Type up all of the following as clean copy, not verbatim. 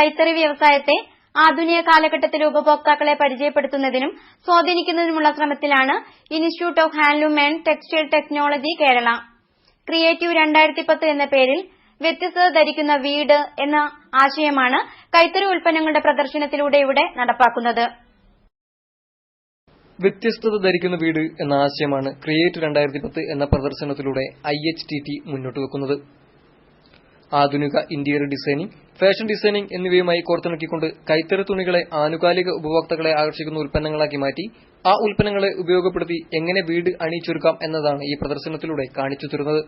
കൈത്തറി വ്യവസായത്തെ ആധുനിക കാലഘട്ടത്തിലെ ഉപഭോക്താക്കളെ പരിചയപ്പെടുത്തുന്നതിനും സ്വാധീനിക്കുന്നതിനുമുള്ള ശ്രമത്തിലാണ് institute of handloom and textile technology Kerala. Creative 2010 എന്ന പേരിൽ വ്യത്യസ്തത ധരിക്കുന്ന വീട് എന്ന ആശയമാണ് കൈത്തറി ഉൽപ്പന്നങ്ങളുടെ പ്രദർശനത്തിലൂടെ ഇവിടെ നടപ്പാക്കുന്നത്. വ്യത്യസ്തത ധരിക്കുന്ന വീട് എന്ന ആശയമാണ് ക്രിയേറ്റ് 2010 എന്ന പ്രദർശനത്തിലൂടെ IHTT മുന്നോട്ട് വെക്കുന്നത്. ആധുനിക ഇന്റീരിയർ ഡിസൈനിംഗ്, ഫാഷൻ ഡിസൈനിംഗ് എന്നിവയുമായി കോർത്തിണക്കിക്കൊണ്ട് കൈത്തറി തുണികളെ ആനുകാലിക ഉപഭോക്താക്കളെ ആകർഷിക്കുന്ന ഉൽപ്പന്നങ്ങളാക്കി മാറ്റി ആ ഉൽപ്പന്നങ്ങളെ ഉപയോഗപ്പെടുത്തി എങ്ങനെ വീട് അണിയിച്ചൊരുക്കാം എന്നതാണ് ഈ പ്രദർശനത്തിലൂടെ കാണിച്ചു തരുന്നത്.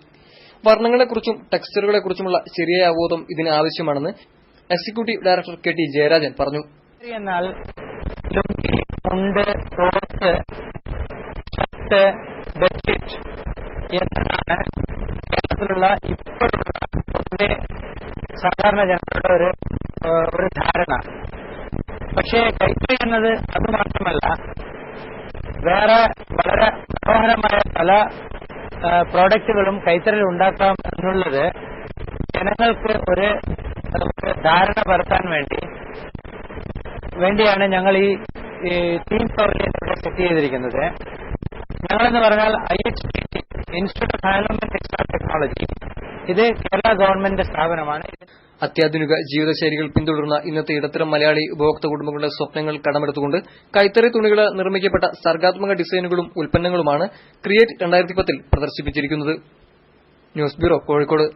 വർണ്ണങ്ങളെക്കുറിച്ചും ടെക്സ്ചറുകളെക്കുറിച്ചുമുള്ള ശരിയായ അവബോധം ഇതിന് ആവശ്യമാണെന്ന് എക്സിക്യൂട്ടീവ് ഡയറക്ടർ KT ജയരാജൻ പറഞ്ഞു. എന്നാൽ ലുങ്കി, മുണ്ട്, ടോപ്പ്, ഷർട്ട്, ബെഡ്ഷീറ്റ് എന്നതാണ് കേരളത്തിലുള്ള ഇപ്പോഴുള്ള സാധാരണ ജനങ്ങളുടെ ഒരു ധാരണ. പക്ഷേ കൈത്തറി എന്നത് അത് മാത്രമല്ല, വേറെ വളരെ മനോഹരമായ പല പ്രോഡക്റ്റുകളും കൈത്തറിയിൽ ഉണ്ടാക്കാം എന്നുള്ളത് ജനങ്ങൾക്ക് ഒരു ധാരണ പരത്താൻ വേണ്ടിയാണ് ഞങ്ങൾ ഈ തീം പവലിയൻ സെറ്റ് ചെയ്തിരിക്കുന്നത്. ഞങ്ങളെന്ന് പറഞ്ഞാൽ IHTT, institute of handloom and textile technology, ഇത് കേരള ഗവൺമെന്റ് സ്ഥാപനമാണ്. അത്യാധുനിക ജീവിതശൈലികൾ പിന്തുടരുന്ന ഇന്നത്തെ ഇടത്തരം മലയാളി ഉപഭോക്തൃ കുടുംബങ്ങളുടെ സ്വപ്നങ്ങൾ കടമെടുത്തുകൊണ്ട് കൈത്തറി തുണികൾ നിർമ്മിക്കപ്പെട്ട സർഗാത്മക ഡിസൈനുകളും ഉൽപ്പന്നങ്ങളുമാണ് ക്രിയേറ്റ് 2010 പ്രദർശിപ്പിച്ചിരിക്കുന്നത്. News bureau, Kozhikode.